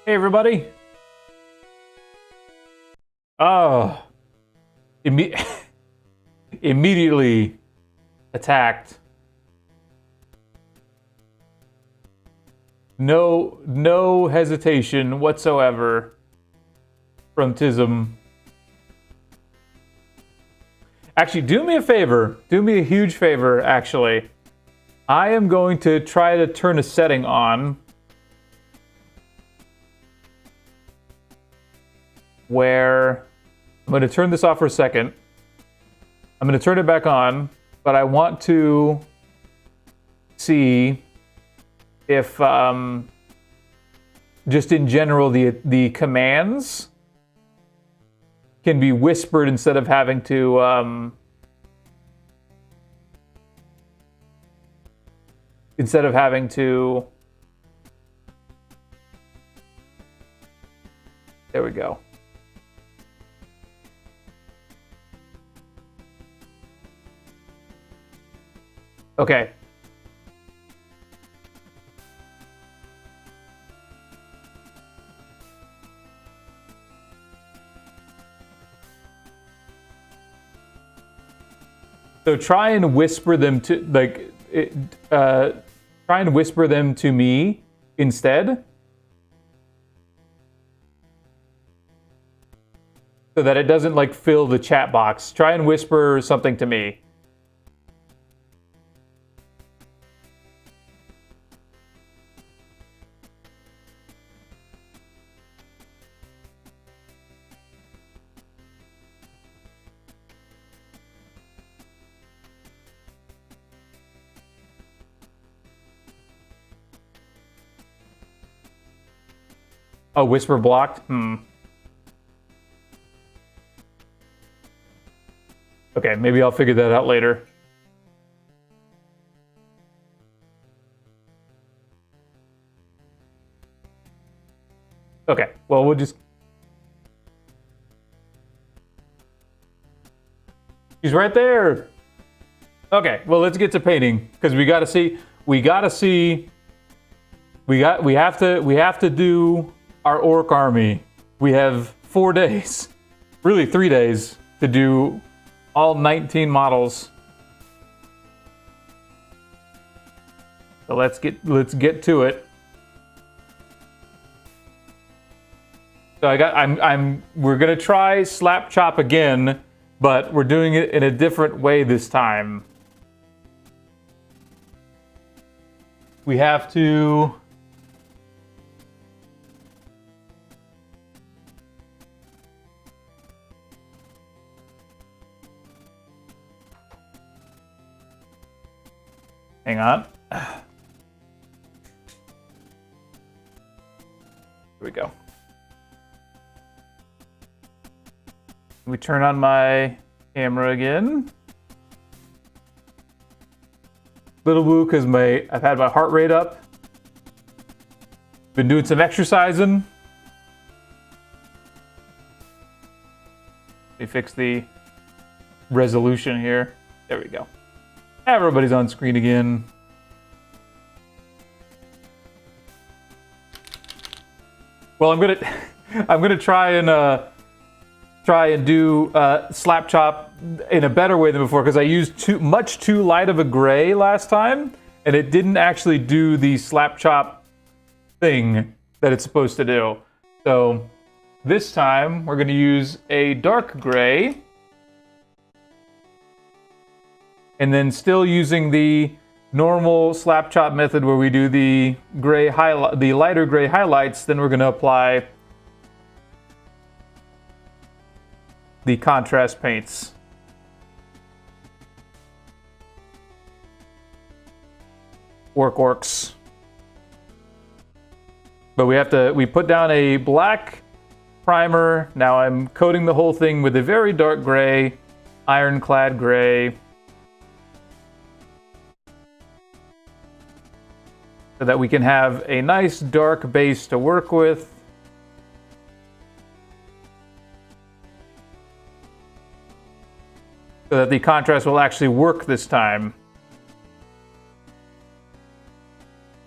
Hey everybody! Oh, immediately attacked. No hesitation whatsoever from Tism. Actually, do me a favor. Do me a huge favor, actually. I am going to try to turn a setting on where I'm going to turn this off for a second. I'm going to turn it back on, but I want to see if just in general the commands can be whispered instead of having to there we go. Okay. So try and whisper them to try and whisper them to me instead, so that it doesn't like fill the chat box. Try and whisper something to me. Oh, whisper blocked? Okay, maybe I'll figure that out later. Okay, well, we'll just... He's right there! Okay, well, let's get to painting, because we have to do our Ork Army. We have 4 days, really 3 days, to do all 19 models. So let's get to it. So we're gonna try Slap Chop again, but we're doing it in a different way this time. We have to... Hang on. Here we go. We turn on my camera again. Little woo, because I've had my heart rate up. Been doing some exercising. Let me fix the resolution here. There we go. Everybody's on screen again. Well, I'm gonna try and do Slap Chop in a better way than before, because I used much too light of a gray last time, and it didn't actually do the Slap Chop thing that it's supposed to do. So this time we're gonna use a dark gray. And then still using the normal Slap Chop method where we do the lighter gray highlights, then we're going to apply the contrast paints. Orks. But we put down a black primer. Now I'm coating the whole thing with a very dark gray, ironclad gray, so that we can have a nice dark base to work with. So that the contrast will actually work this time.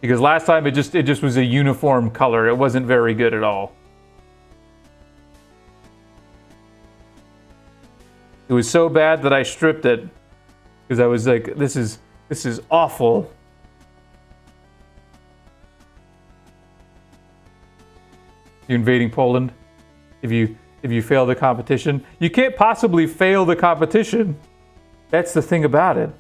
Because last time it just was a uniform color. It wasn't very good at all. It was so bad that I stripped it because I was like, this is awful. You're invading Poland. If you fail the competition, you can't possibly fail the competition. That's the thing about it.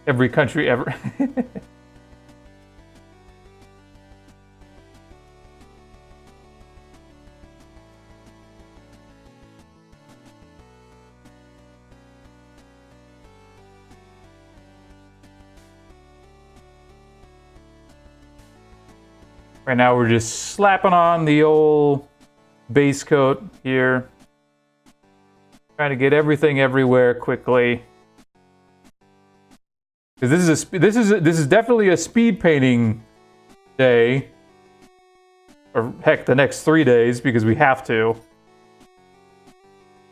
Every country ever. Right now we're just slapping on the old base coat here. Trying to get everything everywhere quickly. Because this is definitely a speed painting day, or heck, the next 3 days because we have to.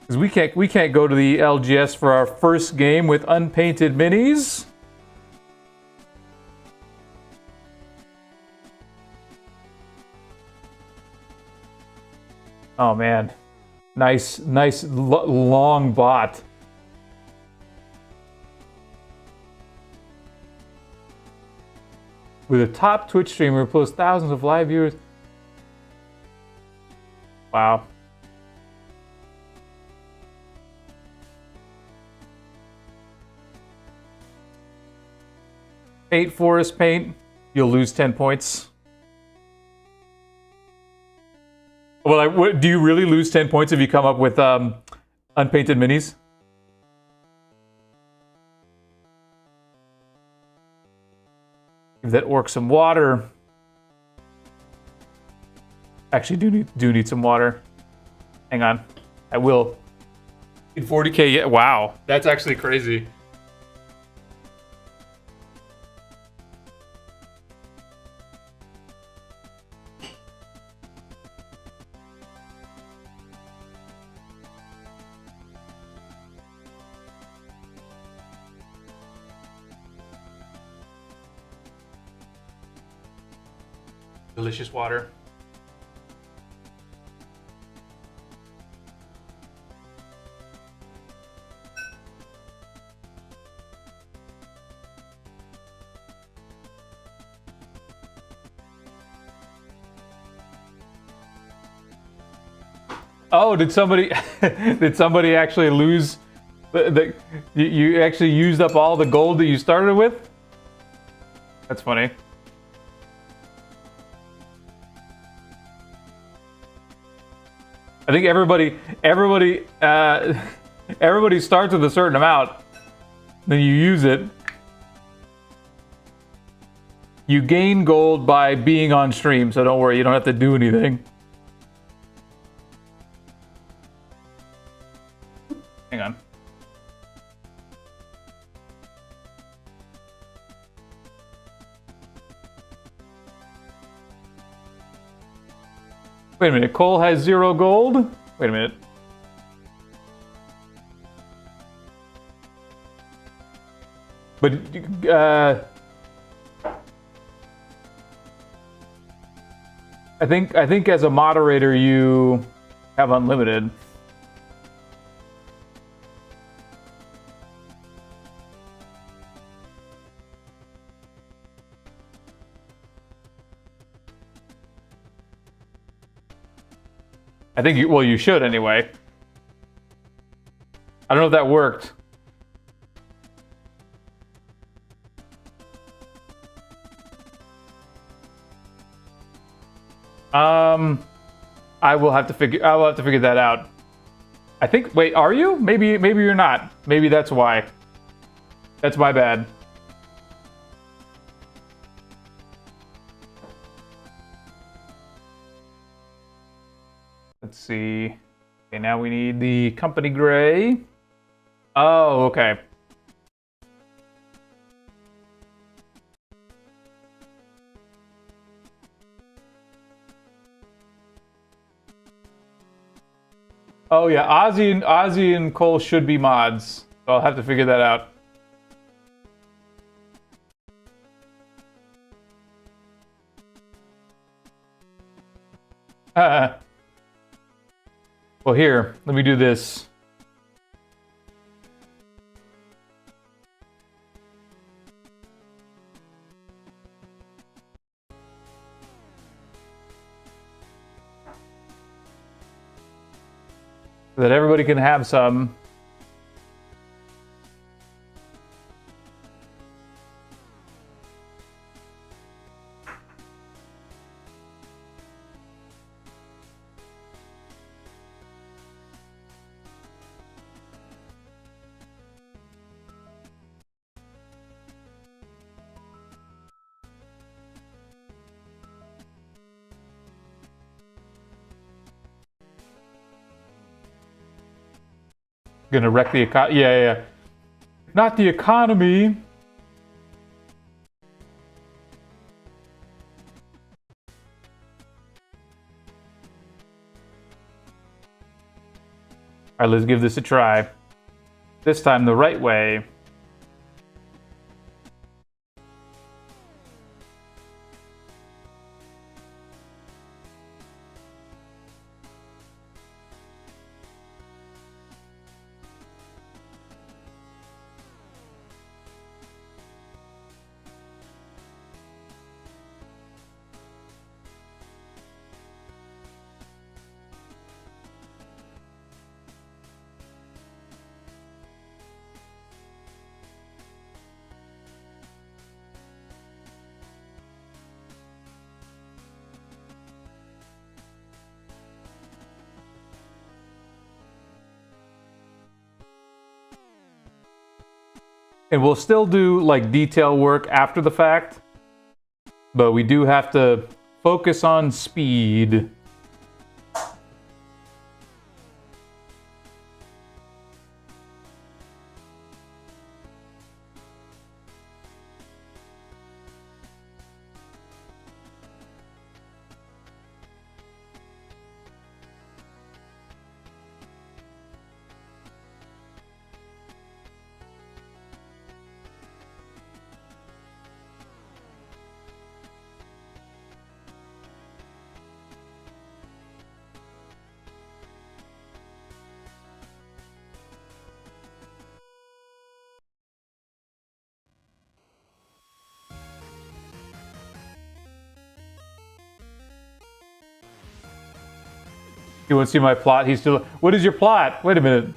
Because we can't go to the LGS for our first game with unpainted minis. Oh man, nice long bot. With a top Twitch streamer, posts thousands of live viewers. Wow. Paint forest paint, you'll lose 10 points. Well, do you really lose 10 points if you come up with unpainted minis? Give that orc some water. Actually, do need some water. Hang on, I will. 40k, yeah, wow, that's actually crazy. Delicious water. Oh, did somebody actually lose you actually used up all the gold that you started with? That's funny. I think everybody starts with a certain amount, then you use it. You gain gold by being on stream, so don't worry, you don't have to do anything. Hang on. Wait a minute, Cole has 0 gold? Wait a minute. But, I think as a moderator you have unlimited. I think well, you should anyway. I don't know if that worked. I will have to figure that out. I think, wait, are you? Maybe you're not. Maybe that's why. That's my bad. Let's see. Okay, now we need the company gray. Oh, okay. Oh yeah, Ozzy and Cole should be mods. So I'll have to figure that out. Well, here, let me do this. So that everybody can have some. Gonna wreck the economy. Yeah. Not the economy. All right, let's give this a try. This time the right way. And we'll still do like detail work after the fact, but we do have to focus on speed. You want to see my plot? He's still. What is your plot? Wait a minute.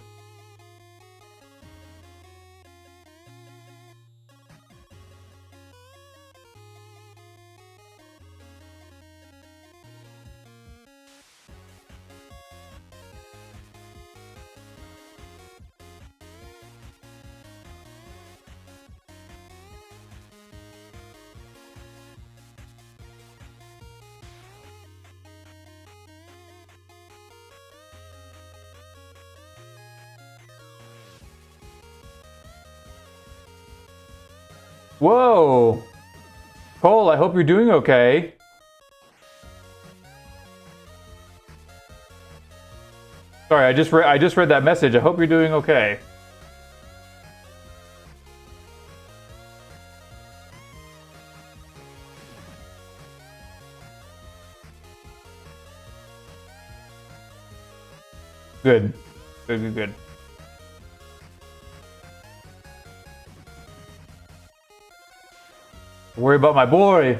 Whoa! Cole, I hope you're doing okay. Sorry, I just read that message. I hope you're doing okay. Good. Good. Worry about my boy.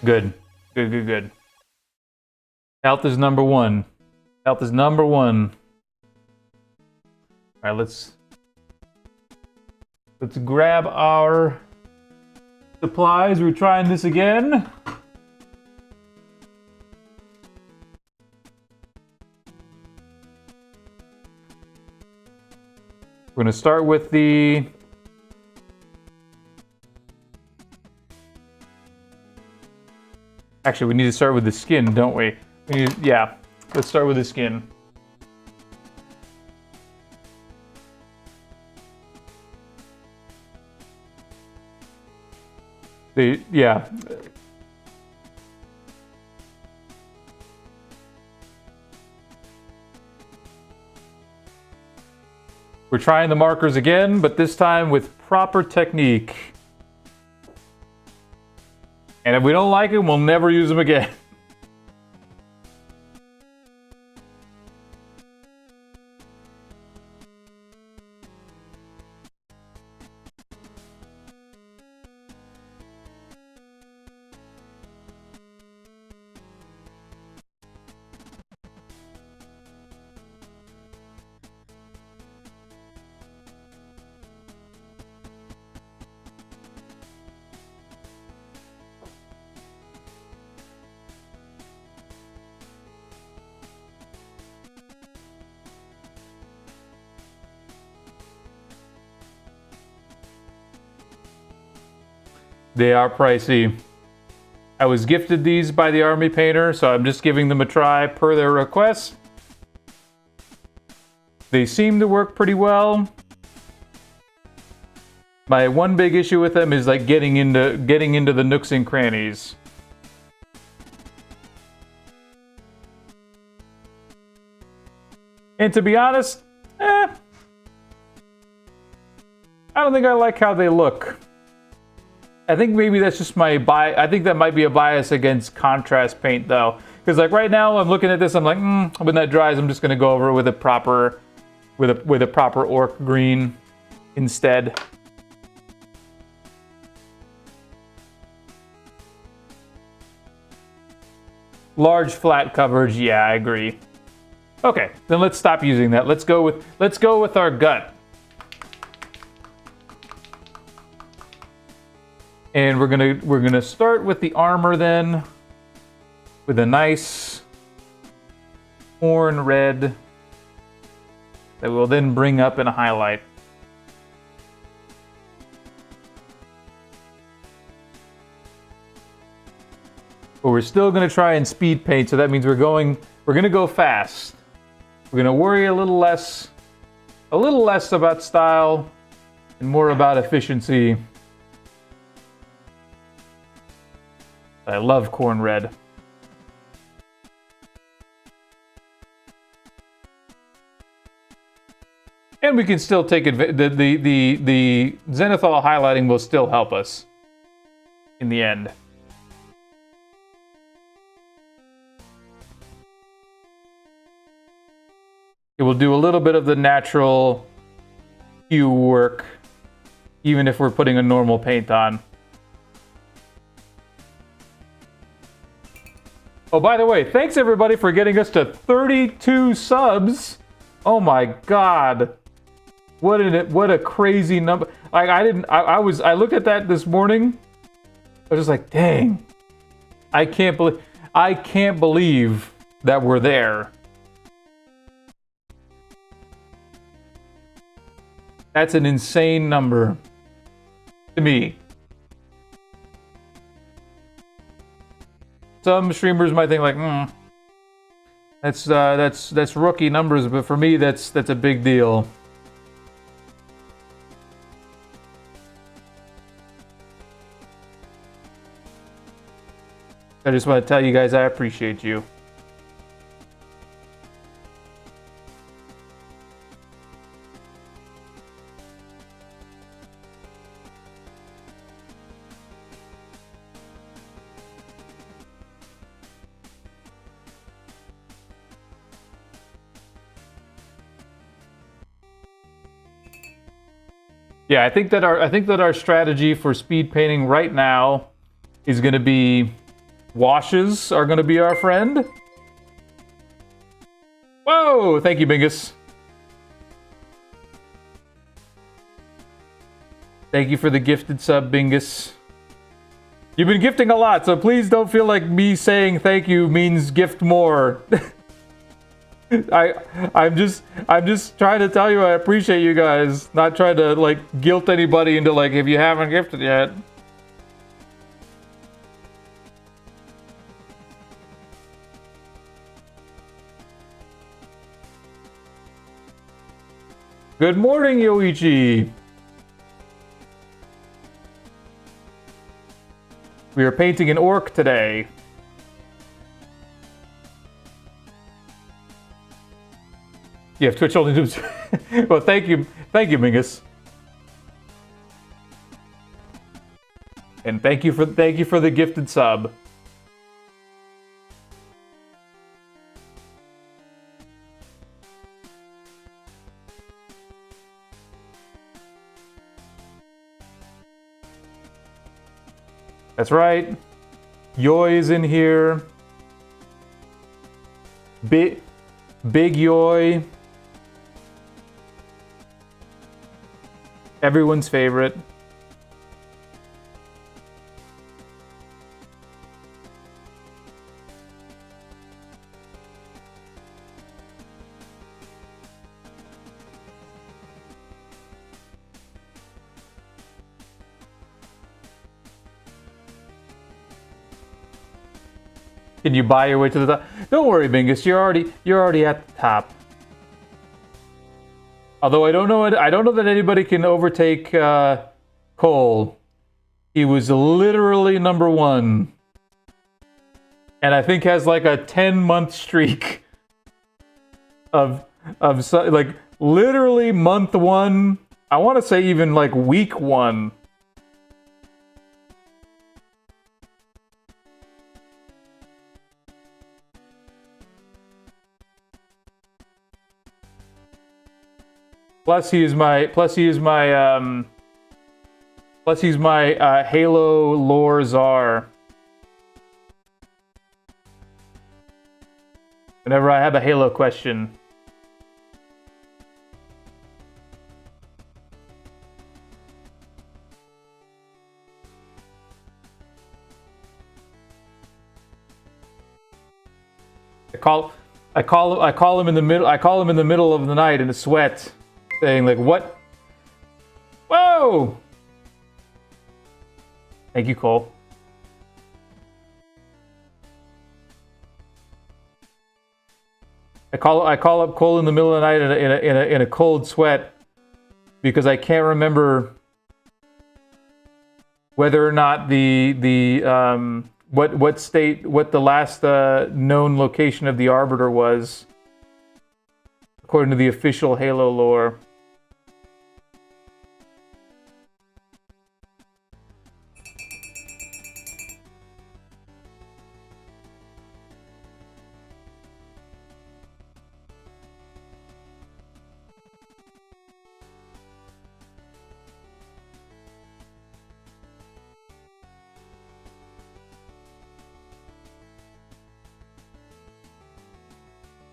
Good. Health is number one. Health is number one. All right, let's grab our supplies. We're trying this again. We're going to start with the... Actually, we need to start with the skin, don't we? Yeah, let's start with the skin. Yeah. We're trying the markers again, but this time with proper technique. And if we don't like them, we'll never use them again. They are pricey. I was gifted these by the Army Painter, so I'm just giving them a try per their request. They seem to work pretty well. My one big issue with them is like getting into the nooks and crannies. And to be honest, I don't think I like how they look. I think maybe that's just my I think that might be a bias against contrast paint though, because like right now I'm looking at this, I'm like, when that dries, I'm just gonna go over it with a proper, with a proper orc green instead. Large flat coverage, yeah, I agree. Okay, then let's stop using that. Let's go with our gut. And we're gonna start with the armor then, with a nice corn red that we'll then bring up in a highlight. But we're still gonna try and speed paint, so that means we're gonna go fast. We're gonna worry a little less about style and more about efficiency. I love corn red. And we can still take advantage. The zenithal highlighting will still help us in the end. It will do a little bit of the natural hue work, even if we're putting a normal paint on. Oh, by the way, thanks everybody for getting us to 32 subs. Oh my God. What a crazy number. Like I looked at that this morning. I was just like, dang. I can't believe that we're there. That's an insane number to me. Some streamers might think like, that's rookie numbers, but for me, that's a big deal. I just want to tell you guys I appreciate you. Yeah, I think that our strategy for speed painting right now is going to be washes are going to be our friend. Whoa, thank you, Bingus. Thank you for the gifted sub, Bingus. You've been gifting a lot, so please don't feel like me saying thank you means gift more. I'm just trying to tell you I appreciate you guys, not trying to like guilt anybody into like if you haven't gifted yet. Good morning, Yoichi. We are painting an orc today. You have Twitch only noobs. Well, thank you, Mingus, and thank you for the gifted sub. That's right. Yoi's in here. Big Yoi. Everyone's favorite. Can you buy your way to the top? Don't worry, Bingus. You're already at the top. Although I don't know that anybody can overtake Cole. He was literally #1, and I think has like a 10-month streak of like literally month 1. I want to say even like week 1. Plus he's my Halo lore czar. Whenever I have a Halo question. I call him in the middle of the night in a sweat, saying like, "What? Whoa!" Thank you, Cole. I call up Cole in the middle of the night in a cold sweat because I can't remember whether or not what the last known location of the Arbiter was, according to the official Halo lore.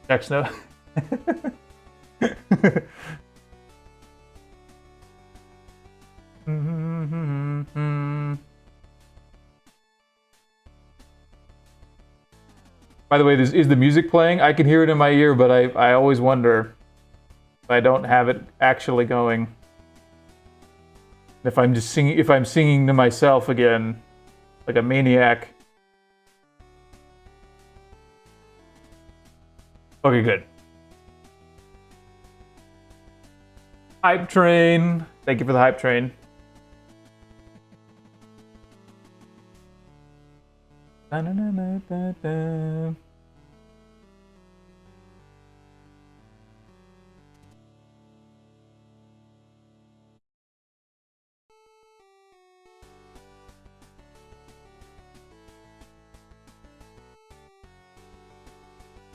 Jack Snow. By the way, is the music playing? I can hear it in my ear, but I always wonder if I don't have it actually going. If I'm just singing, if I'm singing to myself again, like a maniac. Okay, good. Hype train. Thank you for the hype train.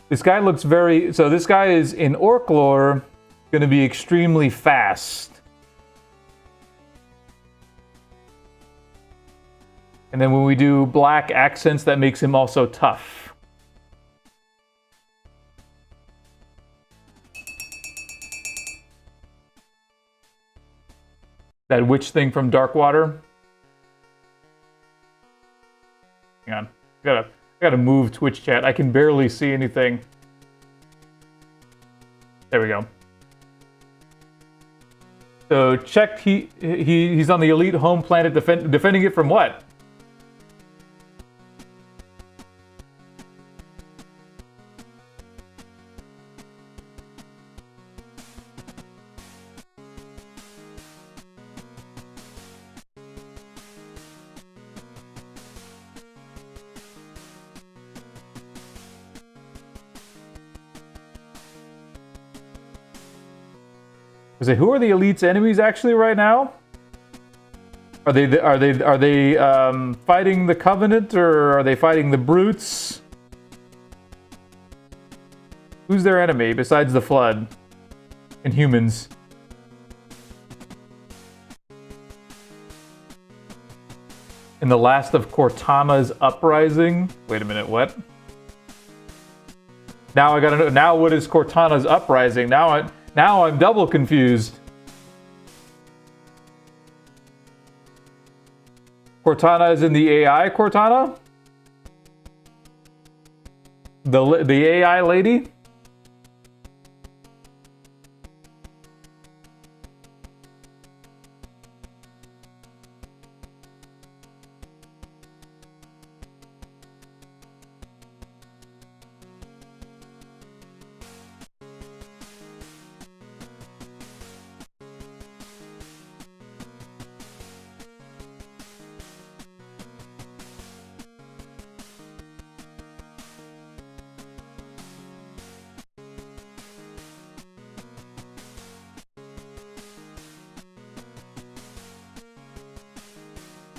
This guy looks very... So this guy is, in Orc lore, going to be extremely fast. And then when we do black accents, that makes him also tough. That witch thing from Darkwater. Hang on. I gotta move Twitch chat. I can barely see anything. There we go. So checked. He's on the elite home planet, defending it from what? I say, who are the elite's enemies actually right now? Are they fighting the Covenant, or are they fighting the Brutes? Who's their enemy besides the Flood and humans? In the last of Cortana's uprising. Wait a minute, what? Now I gotta know. Now what is Cortana's uprising? Now I'm double confused. Cortana is in the AI Cortana? The AI lady?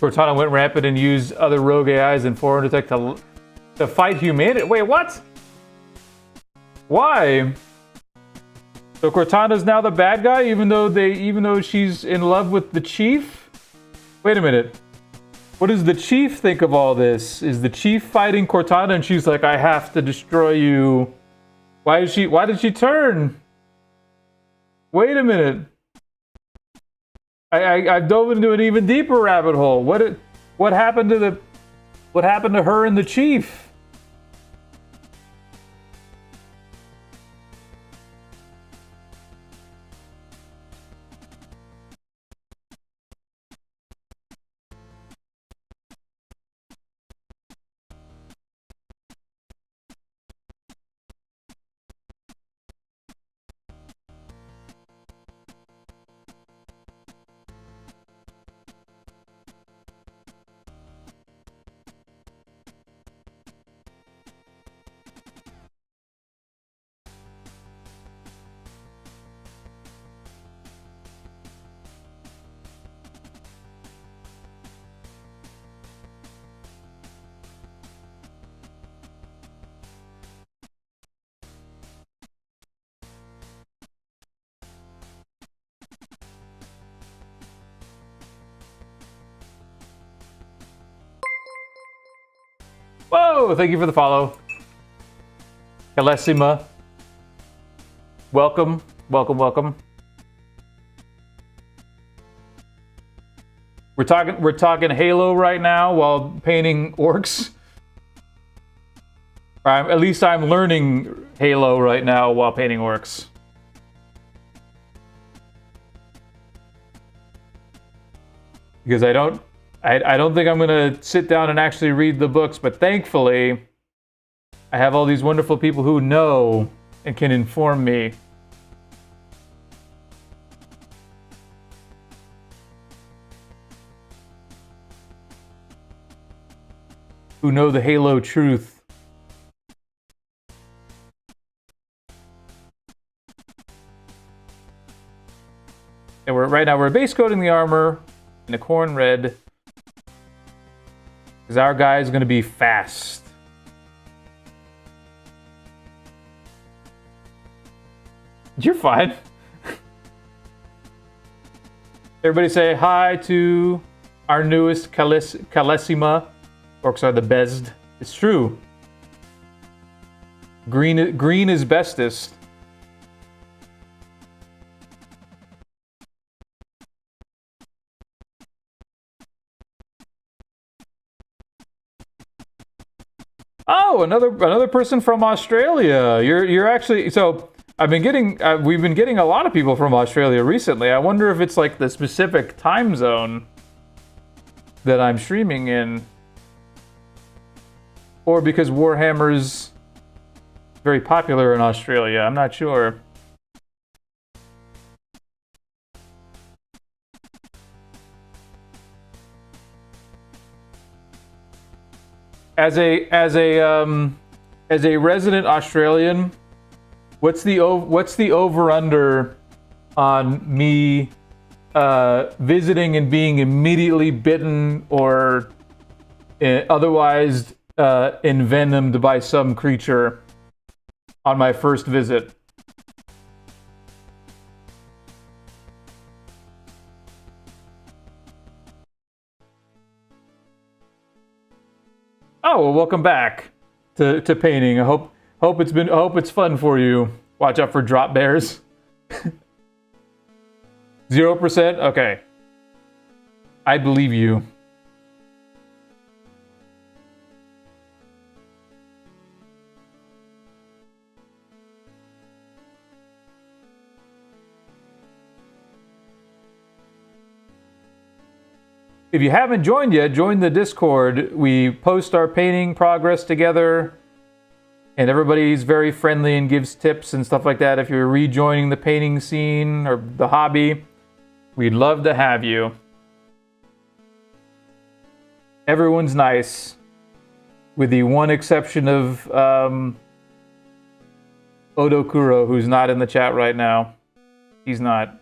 Cortana went rampant and used other rogue AIs and foreign tech to fight humanity. Wait, what? Why? So Cortana's now the bad guy, even though she's in love with the chief? Wait a minute. What does the chief think of all this? Is the chief fighting Cortana and she's like, I have to destroy you? Why did she turn? Wait a minute. I dove into an even deeper rabbit hole. What happened to her and the chief? Whoa, thank you for the follow. Kalesima. Welcome, welcome, welcome. We're talking Halo right now while painting orcs. At least I'm learning Halo right now while painting orcs. Because I don't think I'm gonna sit down and actually read the books, but thankfully I have all these wonderful people who know and can inform me. Who know the Halo truth. And right now we're base coating the armor in a corn red. Because our guy is going to be fast. You're fine. Everybody say hi to our newest Kalesima. Orcs are the best. It's true. Green is bestest. Oh, another person from Australia. You're actually so. We've been getting a lot of people from Australia recently. I wonder if it's like the specific time zone that I'm streaming in, or because Warhammer's very popular in Australia. I'm not sure. As a resident Australian, what's the over under on me visiting and being immediately bitten or otherwise envenomed by some creature on my first visit. Oh, well, welcome back to painting. I hope it's fun for you. Watch out for drop bears. 0%? Okay. I believe you. If you haven't joined yet, join the Discord. We post our painting progress together, and everybody's very friendly and gives tips and stuff like that. If you're rejoining the painting scene or the hobby, we'd love to have you. Everyone's nice, with the one exception of Odokuro, who's not in the chat right now. He's not.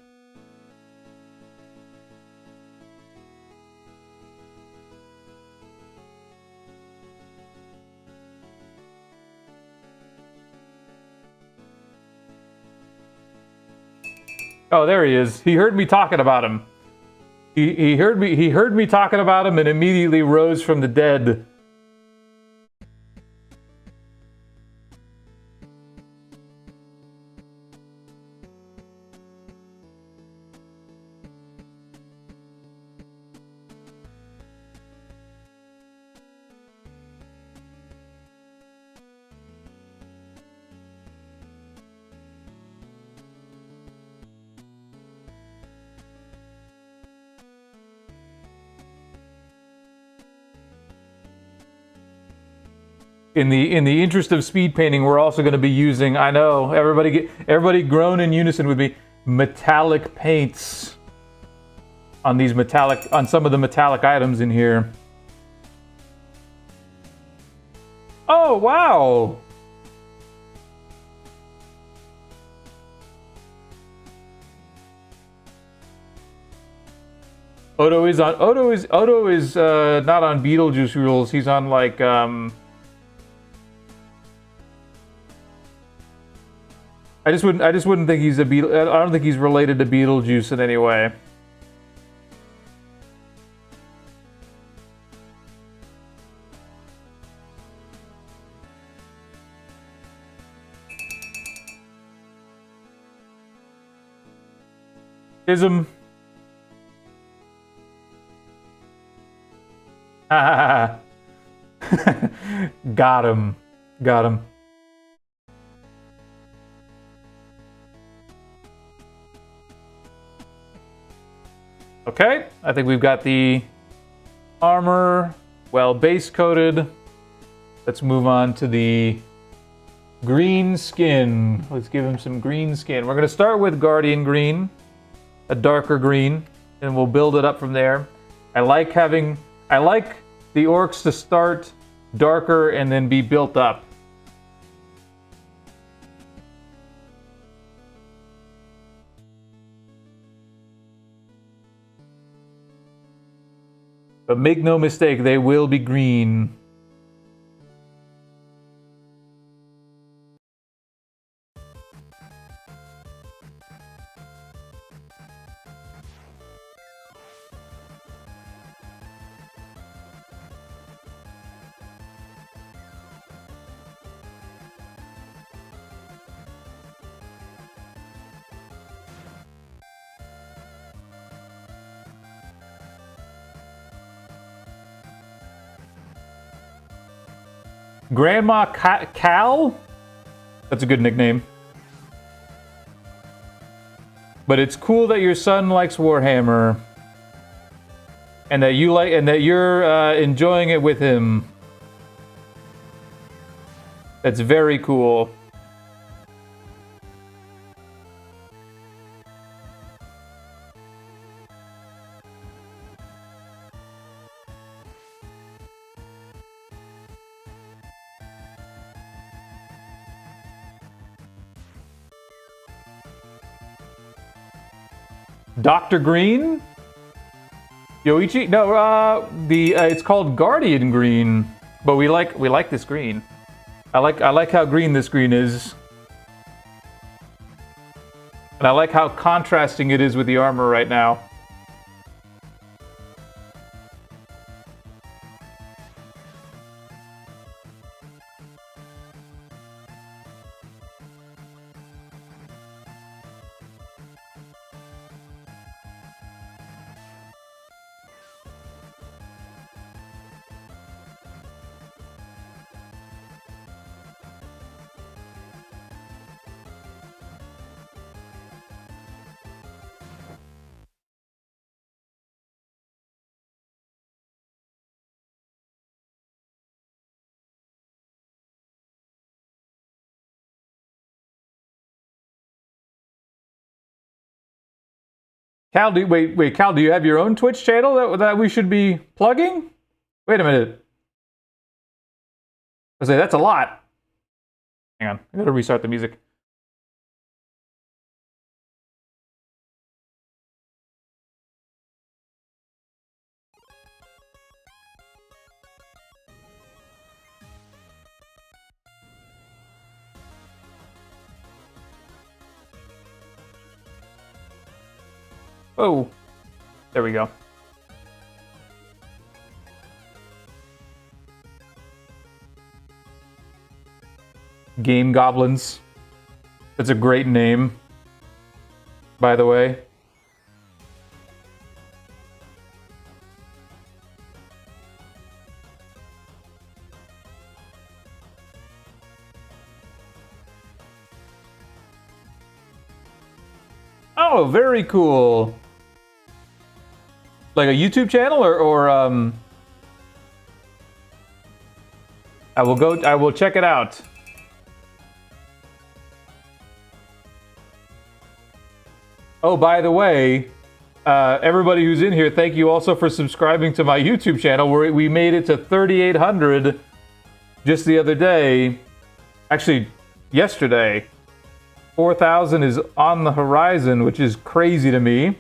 Oh, there he is. He heard me talking about him. He heard me talking about him and immediately rose from the dead. In the interest of speed painting, we're also going to be using, I know, everybody groan in unison with me, metallic paints on some of the metallic items in here. Oh, wow. Odo is not on Beetlejuice rules. He's on like I just wouldn't think he's a Beetle. I don't think he's related to Beetlejuice in any way. Ism. Got him. Got him. Okay, I think we've got the armor well base coated. Let's move on to the green skin. Let's give him some green skin. We're going to start with Guardian Green, a darker green, and we'll build it up from there. I like the orcs to start darker and then be built up. But make no mistake, they will be green. Grandma Cal? That's a good nickname. But it's cool that your son likes Warhammer. And that you're enjoying it with him. That's very cool. Dr. Green? Yoichi? No, it's called Guardian Green, but we like this green. I like how green this green is. And I like how contrasting it is with the armor right now. Cal, wait, Cal, do you have your own Twitch channel that we should be plugging? Wait a minute. I say that's a lot. Hang on, I gotta restart the music. Oh, there we go. Game Goblins. That's a great name, by the way. Oh, very cool. Like a YouTube channel or I will check it out. Oh, by the way, everybody who's in here, thank you also for subscribing to my YouTube channel, where we made it to 3,800 just the other day. Actually, yesterday. 4,000 is on the horizon, which is crazy to me.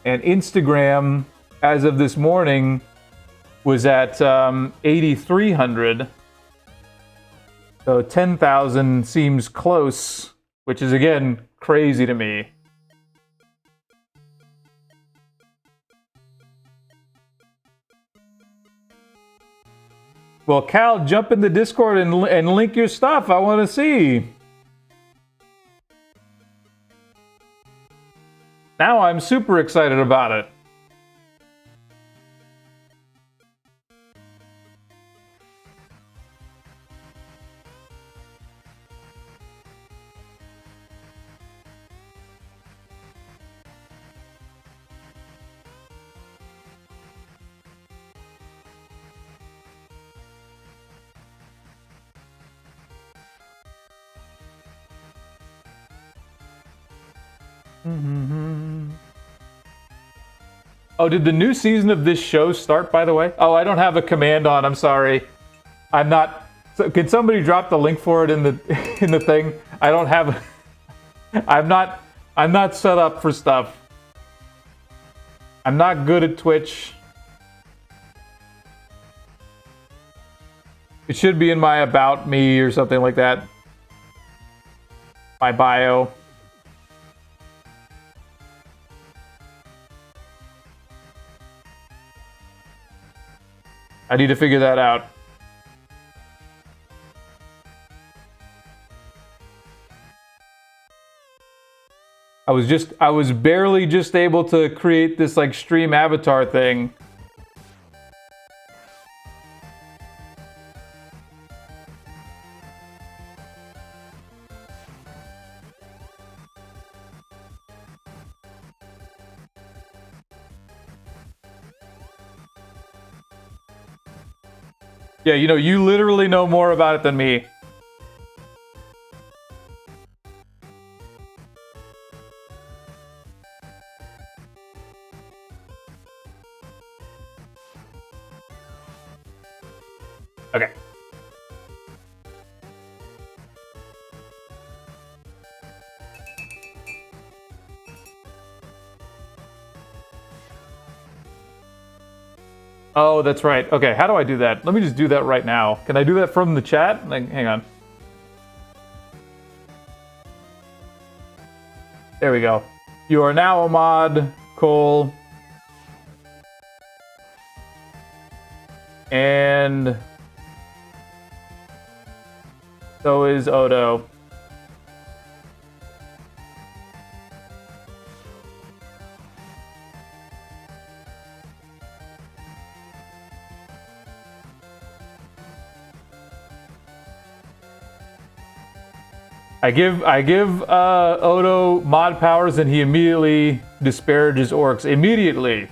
And Instagram, as of this morning, was at 8,300. So 10,000 seems close, which is, again, crazy to me. Well, Cal, jump in the Discord and link your stuff. I want to see. Now I'm super excited about it. Oh, did the new season of this show start, by the way? Oh, I don't have a command on. I'm sorry. I'm not. So can somebody drop the link for it in the in the thing? I don't have. I'm not set up for stuff. I'm not good at Twitch. It should be in my about me or something like that. My bio. I need to figure that out. I was barely just able to create this like stream avatar thing. Yeah, you know, you literally know more about it than me. Okay. Oh, that's right. Okay, how do I do that? Let me just do that right now. Can I do that from the chat? Like, hang on. There we go. You are now a mod, Cole. And so is Odo. I give Odo mod powers and he immediately disparages orcs. Immediately.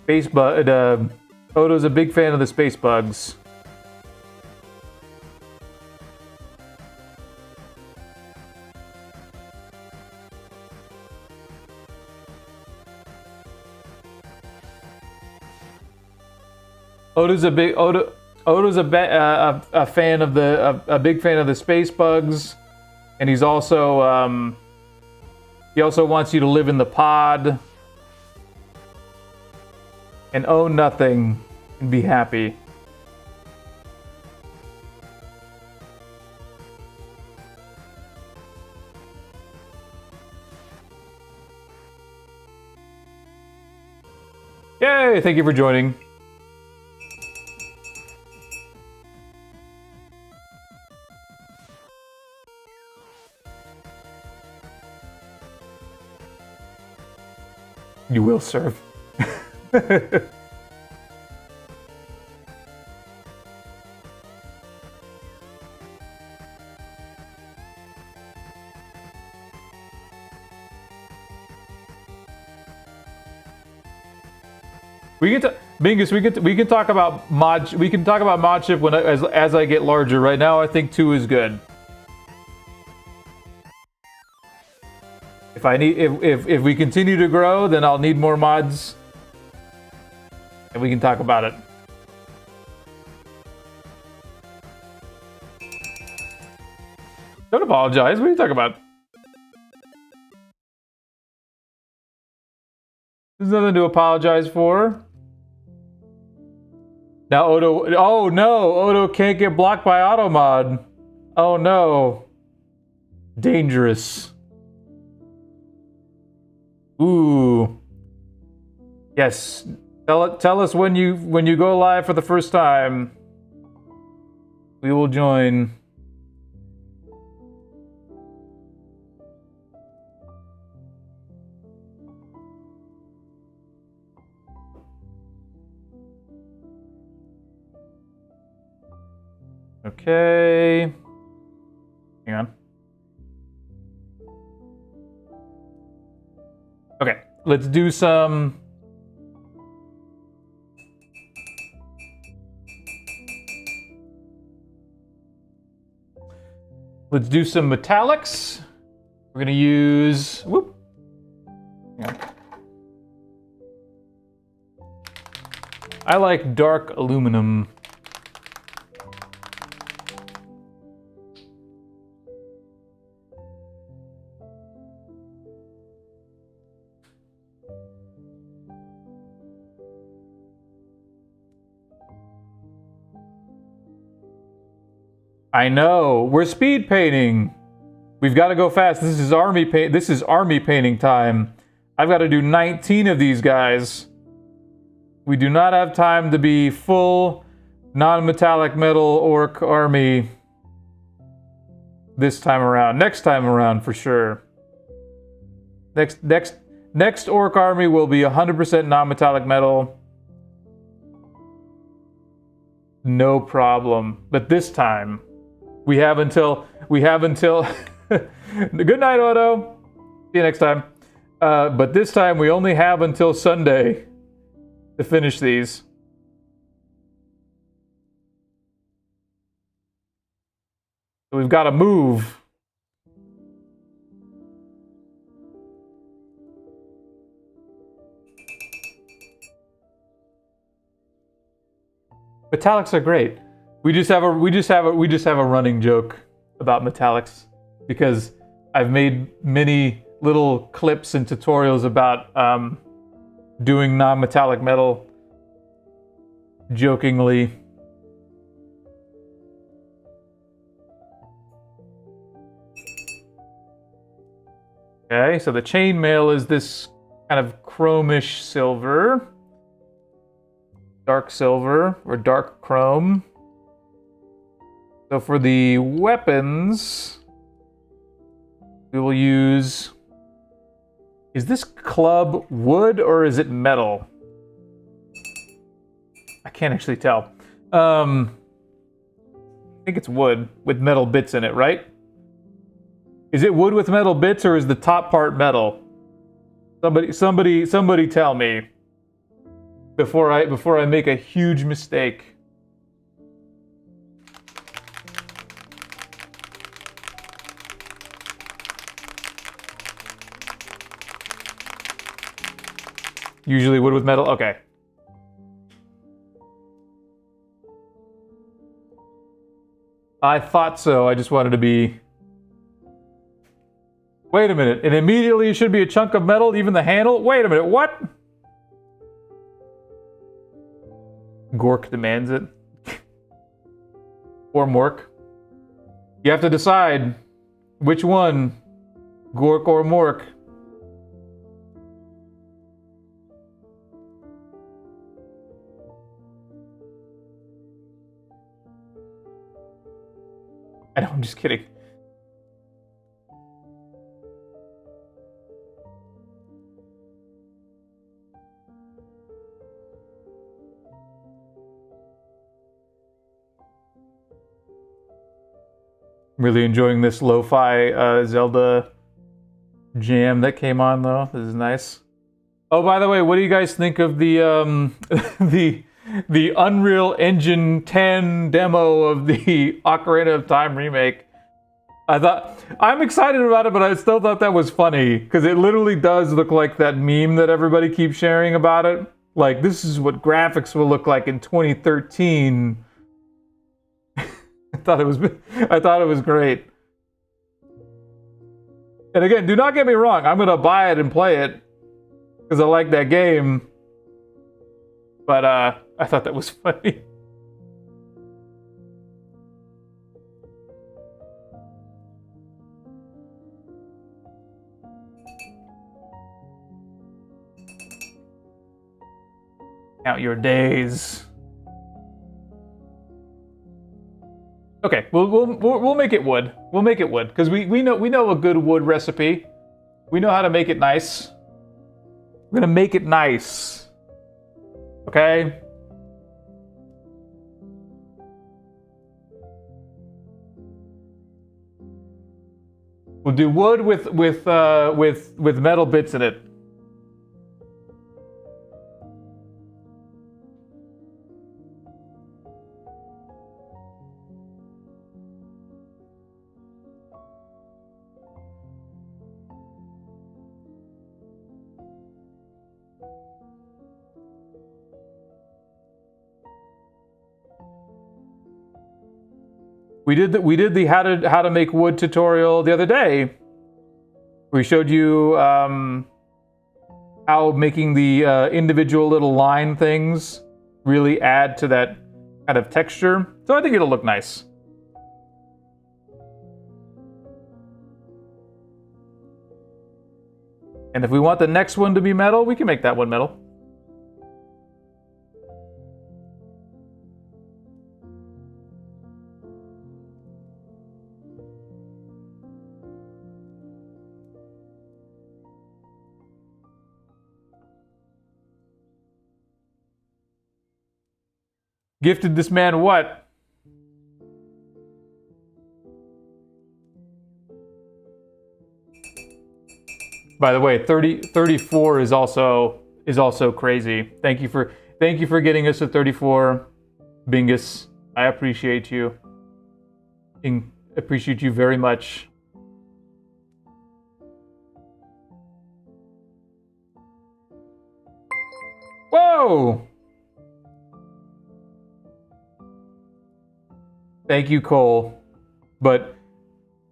Space bug. Odo's a big fan of the space bugs. Odo's a big fan of a big fan of the space bugs, and he's also he also wants you to live in the pod and own nothing and be happy. Yay! Thank you for joining. You will serve. Bingus, we can talk about mod. We can talk about mod ship when as I get larger. Right now, I think 2 is good. If we continue to grow, then I'll need more mods, and we can talk about it. Don't apologize. What are you talking about? There's nothing to apologize for. Now Odo. Oh no, Odo can't get blocked by auto mod. Oh no. Dangerous. Ooh. Yes. Tell us when you go live for the first time. We will join. Okay. Hang on. Okay, let's do some. Let's do some metallics. We're gonna use. Whoop. Hang on. I like dark aluminum. I know. We're speed painting. We've got to go fast. This is army painting time. I've got to do 19 of these guys. We do not have time to be full non-metallic metal Ork Army this time around. Next time around for sure. Next Ork Army will be 100% non-metallic metal. No problem. But this time we have until good night, Odo. See you next time. But this time we only have until Sunday to finish these. So we've got to move. Metallics are great. We just have a running joke about metallics because I've made many little clips and tutorials about doing non-metallic metal jokingly. Okay, so the chainmail is this kind of chromish silver. Dark silver or dark chrome. So for the weapons, we will use... Is this club wood or is it metal? I can't actually tell. I think it's wood with metal bits in it, right? Is it wood with metal bits or is the top part metal? Somebody tell me before I make a huge mistake. Usually wood with metal. Okay. I thought so. I just wanted to be... Wait a minute. And immediately it should be a chunk of metal, even the handle? Wait a minute. What? Gork demands it. Or Mork. You have to decide which one, Gork or Mork. I know, I'm just kidding. Really enjoying this lo-fi Zelda jam that came on, though. This is nice. Oh, by the way, what do you guys think of the the Unreal Engine 10 demo of the Ocarina of Time remake? I'm excited about it, but I still thought that was funny because it literally does look like that meme that everybody keeps sharing about it. Like, this is what graphics will look like in 2013. I thought it was great. And again, do not get me wrong. I'm gonna buy it and play it because I like that game. But I thought that was funny. Count your days. Okay, we'll make it wood. We'll make it wood because we know a good wood recipe. We know how to make it nice. We're gonna make it nice. Okay. We'll do wood with metal bits in it. We did the how to make wood tutorial the other day. We showed you how making the individual little line things really add to that kind of texture. So I think it'll look nice. And if we want the next one to be metal, we can make that one metal. Gifted this man what? By the way, 34 is also crazy. Thank you for getting us to 34, Bingus. I appreciate you. Appreciate you very much. Whoa! Thank you, Cole. But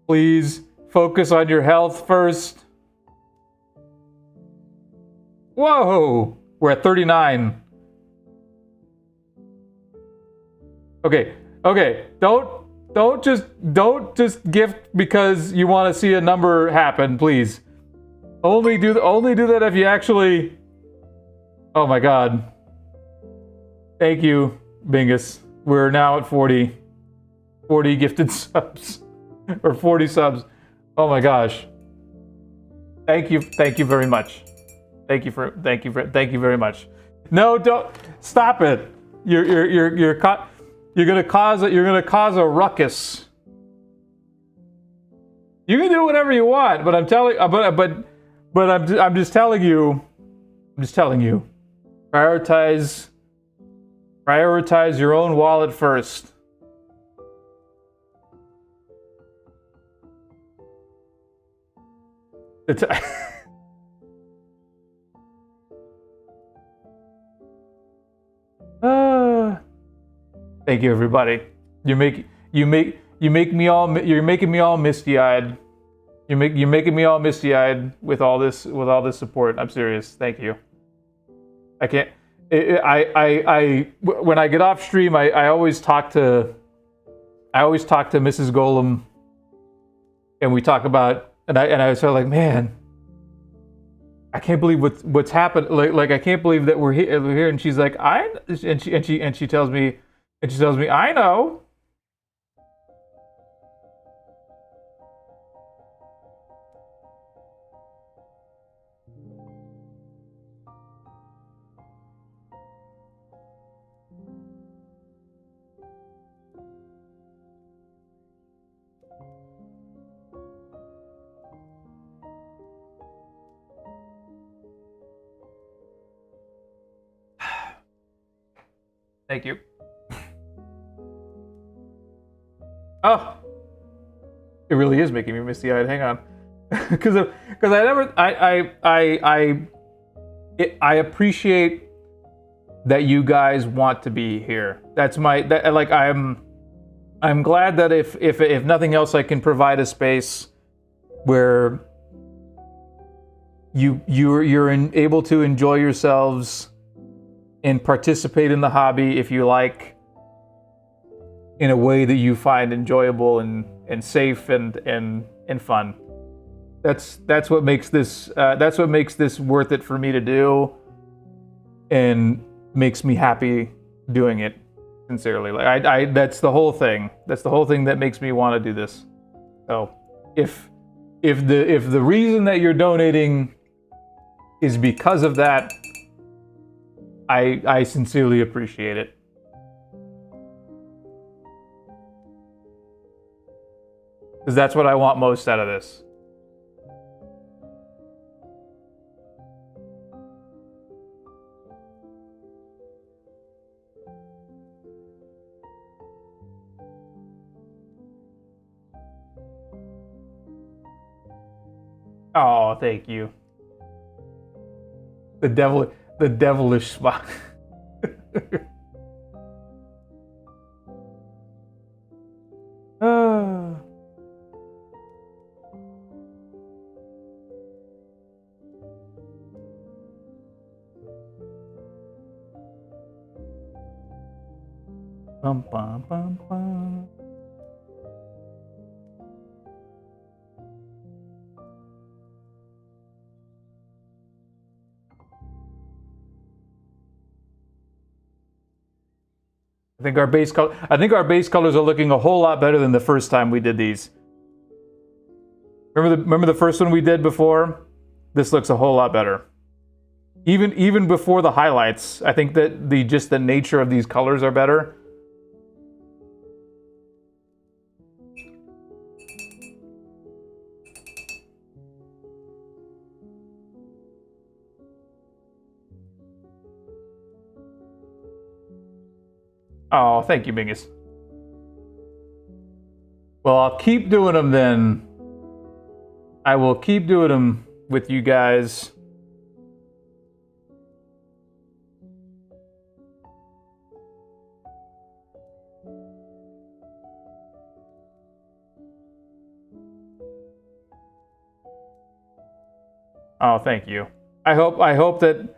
please focus on your health first. Whoa! We're at 39. Okay. Don't just gift because you want to see a number happen, please. Only do that if you actually. Oh my God. Thank you, Bingus. We're now at 40 gifted subs, or 40 subs. Oh my gosh. Thank you very much. Thank you very much. No, don't stop it. You're gonna cause a ruckus. You can do whatever you want, but I'm just telling you. Prioritize your own wallet first. Thank you, everybody. You're making me all misty-eyed. You're making me all misty-eyed with all this support. I'm serious. Thank you. I can't. When I get off stream, I always talk to Mrs. Golem, and we talk about, and I was sort of like, man, I can't believe what's happened. Like I can't believe that we're here. And she's like, she tells me, I know. Thank you. Oh, it really is making me misty-eyed. Hang on, because I appreciate that you guys want to be here. I'm glad that if nothing else, I can provide a space where you're able to enjoy yourselves and participate in the hobby if you like, in a way that you find enjoyable and safe and fun. That's what makes this worth it for me to do, and makes me happy doing it sincerely. Like that's the whole thing. That's the whole thing that makes me want to do this. So if the reason that you're donating is because of that, I sincerely appreciate it. Because that's what I want most out of this. Oh, thank you. The devilish spot. Bum, bum, bum, bum. I think our base colors are looking a whole lot better than the first time we did these. Remember the first one we did before? This looks a whole lot better. Even before the highlights, I think that the nature of these colors are better. Oh, thank you, Bingus. Well, I'll keep doing them then. I will keep doing them with you guys. Oh, thank you. I hope that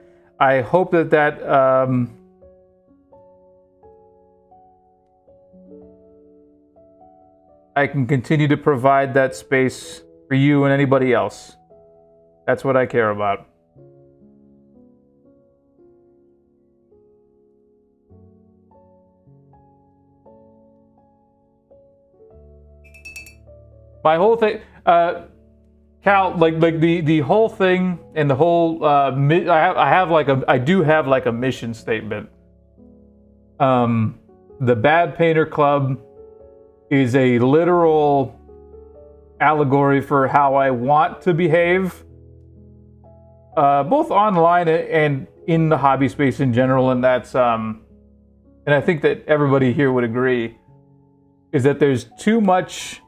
I can continue to provide that space for you and anybody else. That's what I care about. My whole thing, Cal, like the whole thing and the whole, I do have like a mission statement. The Bad Painter Club is a literal allegory for how I want to behave, both online and in the hobby space in general. And that's, and I think that everybody here would agree, is that there's too much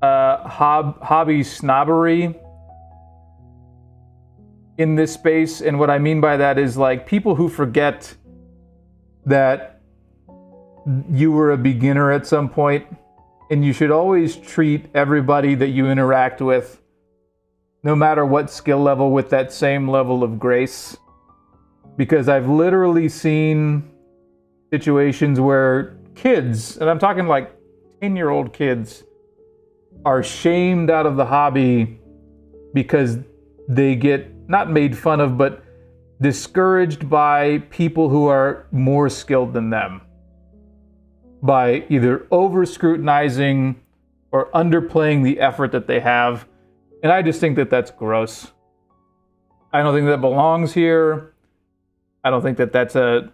hobby snobbery in this space. And what I mean by that is like people who forget that you were a beginner at some point, and you should always treat everybody that you interact with, no matter what skill level, with that same level of grace. Because I've literally seen situations where kids, and I'm talking like 10-year-old kids, are shamed out of the hobby because they get not made fun of, but discouraged by people who are more skilled than them, by either over scrutinizing or underplaying the effort that they have. And I just think that that's gross. I don't think that belongs here. I don't think that that's a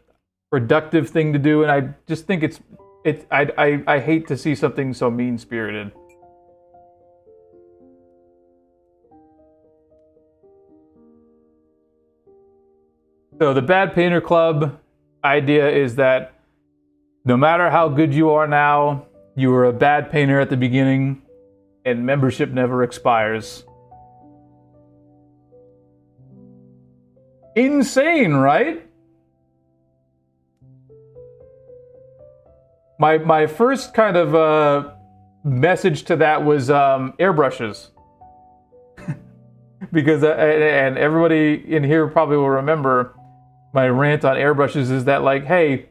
productive thing to do. And I just think I hate to see something so mean-spirited. So the Bad Painter Club idea is that no matter how good you are now, you were a bad painter at the beginning, and membership never expires. Insane, right? My first kind of message to that was airbrushes. Because, and everybody in here probably will remember my rant on airbrushes is that, like, hey,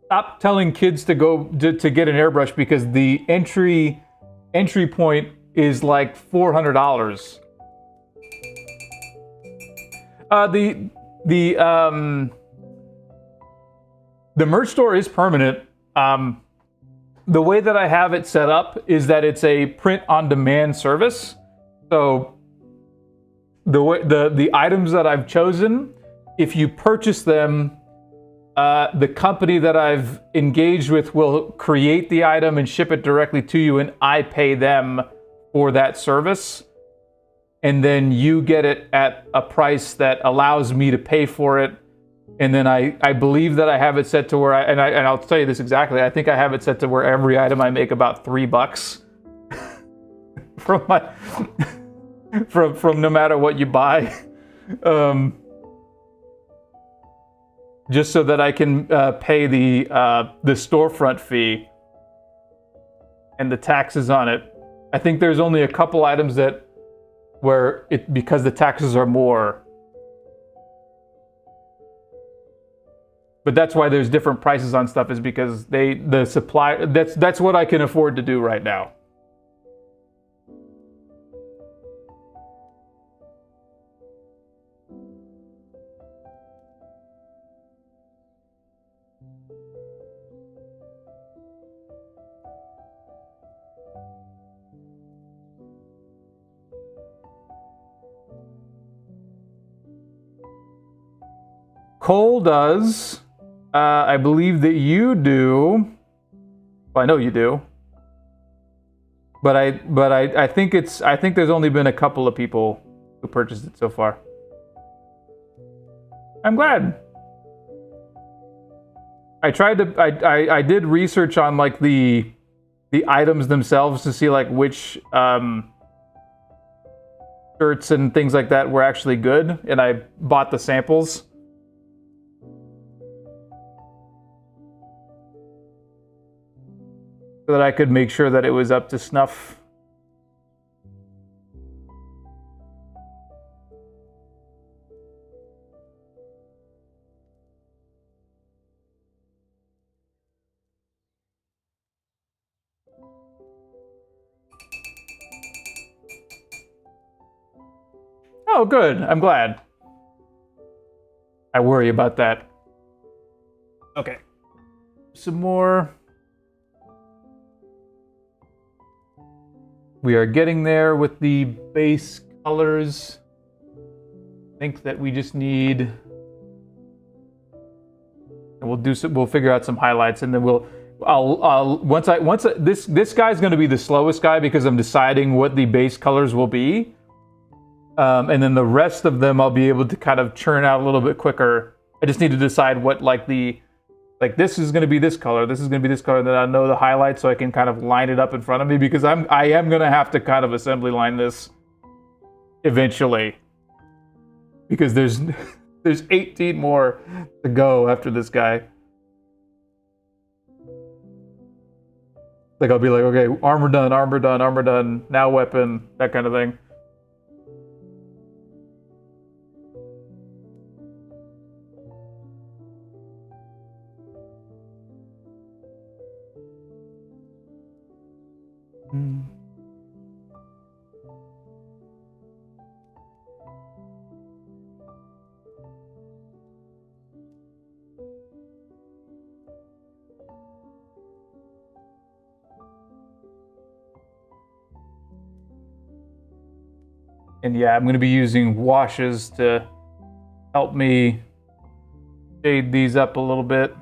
stop telling kids to go to get an airbrush because the entry point is like $400. The merch store is permanent. The way that I have it set up is that it's a print-on-demand service. So the items that I've chosen, if you purchase them, the company that I've engaged with will create the item and ship it directly to you, and I pay them for that service. And then you get it at a price that allows me to pay for it. And then I believe that I have it set to where and I'll tell you this exactly. I think I have it set to where every item I make about $3 from my from no matter what you buy. Just so that I can pay the storefront fee and the taxes on it. I think there's only a couple items where because the taxes are more. But that's why there's different prices on stuff, is because the supply, that's what I can afford to do right now. Cole does. I believe that you do. Well, I know you do. But I think there's only been a couple of people who purchased it so far. I'm glad. I did research on like the items themselves to see like which shirts and things like that were actually good, and I bought the samples. So that I could make sure that it was up to snuff. Oh, good. I'm glad. I worry about that. Okay. Some more. We are getting there with the base colors. I think that we just need, and we'll figure out some highlights, and then this guy's going to be the slowest guy because I'm deciding what the base colors will be. And then the rest of them I'll be able to kind of churn out a little bit quicker. I just need to decide what this is going to be this color, this is going to be this color, then I know the highlights so I can kind of line it up in front of me, because I am going to have to kind of assembly line this eventually, because there's 18 more to go after this guy. Like I'll be like, okay, armor done, armor done, armor done, now weapon, that kind of thing. And yeah, I'm going to be using washes to help me shade these up a little bit.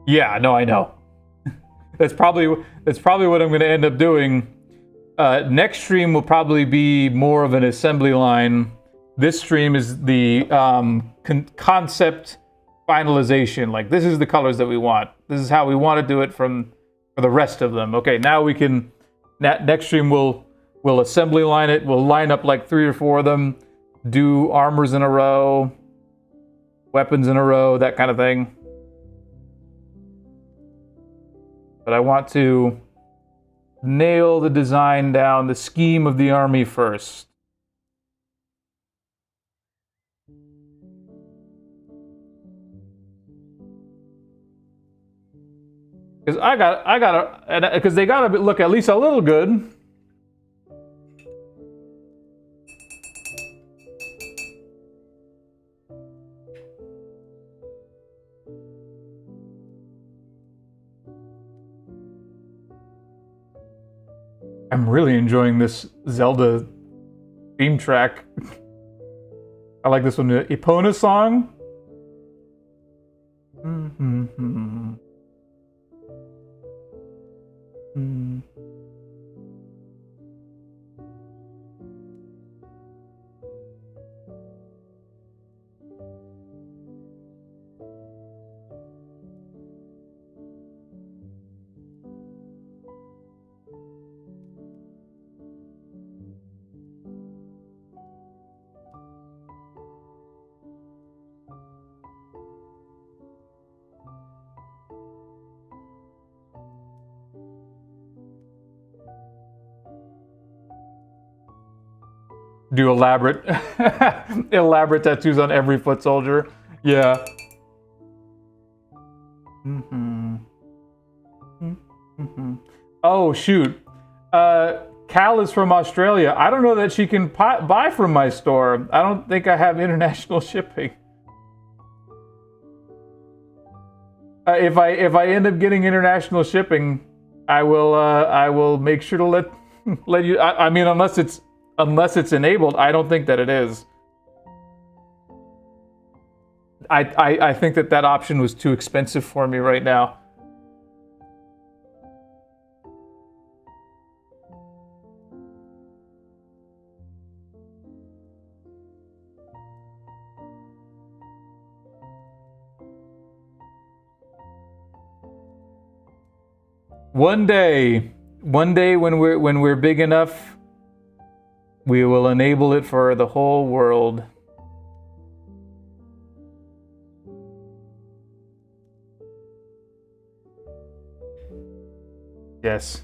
Yeah, no, I know. That's probably what I'm going to end up doing. Next stream will probably be more of an assembly line. This stream is the concept finalization. Like, this is the colors that we want. This is how we want to do it for the rest of them. Okay, now we can. Next stream we'll assembly line it. We'll line up like 3 or 4 of them. Do armors in a row, weapons in a row, that kind of thing. But I want to nail the design down, the scheme of the army first. Because because they gotta look at least a little good. I'm really enjoying this Zelda theme track. I like this one, the Epona song. Do elaborate tattoos on every foot soldier. Yeah. Oh shoot. Cal is from Australia. I don't know that she can buy from my store. I don't think I have international shipping. If I end up getting international shipping, I will make sure to let you. I mean, unless it's enabled, I don't think that it is. I think that option was too expensive for me right now. One day when we're big enough, we will enable it for the whole world. Yes.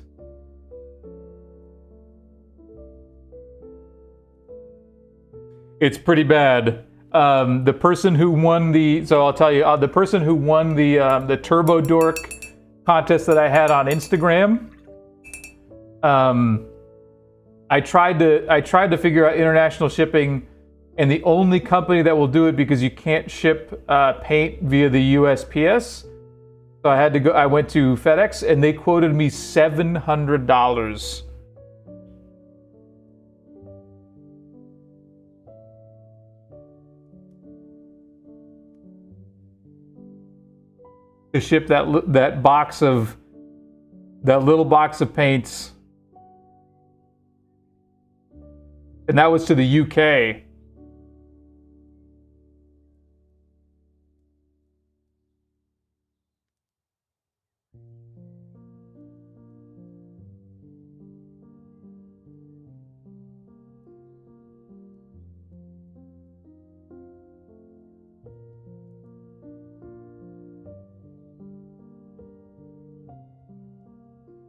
It's pretty bad. The person who won so I'll tell you, the person who won the Turbo Dork contest that I had on Instagram, I tried to figure out international shipping, and the only company that will do it, because you can't ship paint via the USPS. So I went to FedEx, and they quoted me $700. To ship that little box of paints, and that was to the UK.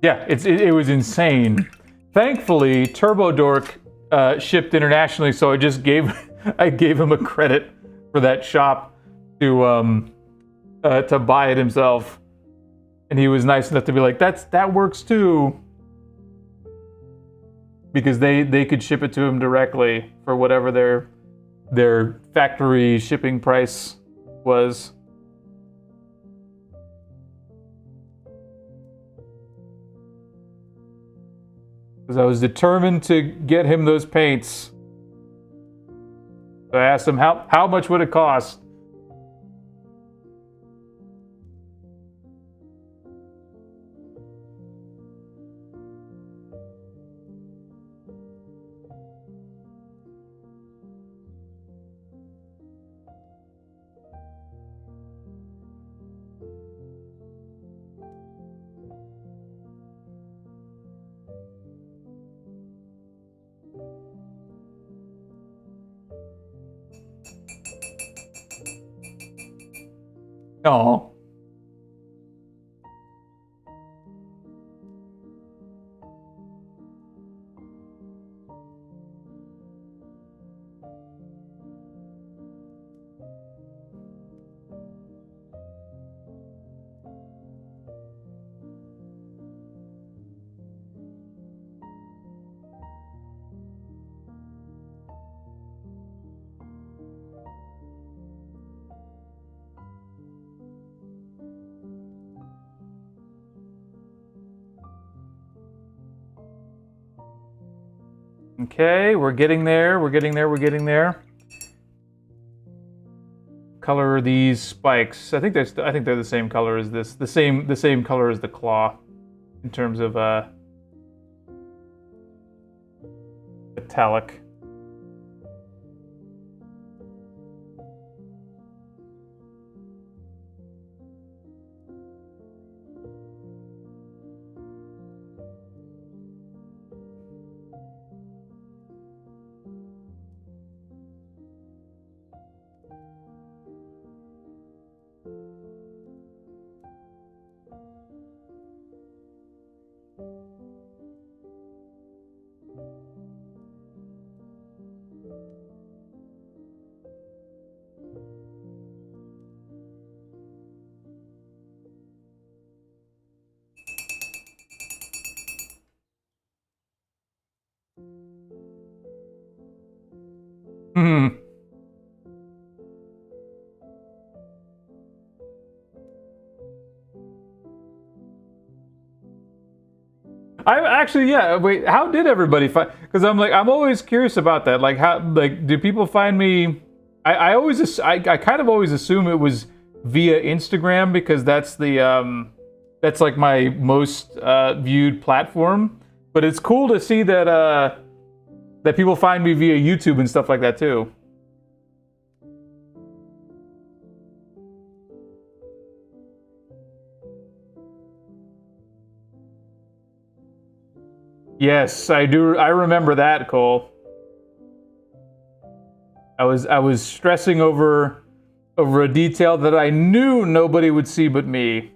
Yeah, it was insane. Thankfully, Turbo Dork shipped internationally, so I just gave him a credit for that shop to buy it himself, and he was nice enough to be like, that works too, because they could ship it to him directly for whatever their factory shipping price was. Because I was determined to get him those paints. So I asked him how much would it cost? Oh. Okay, we're getting there. We're getting there. We're getting there. Color are these spikes? I think they're the same color as this. The same color as the claw, in terms of metallic. Hmm. I actually, yeah. Wait, how did everybody find? Because I'm always curious about that. Like, how, like, do people find me? I kind of always assume it was via Instagram, because that's like my most viewed platform. But it's cool to see that people find me via YouTube and stuff like that too. Yes, I do. I remember that, Cole. I was stressing over a detail that I knew nobody would see but me.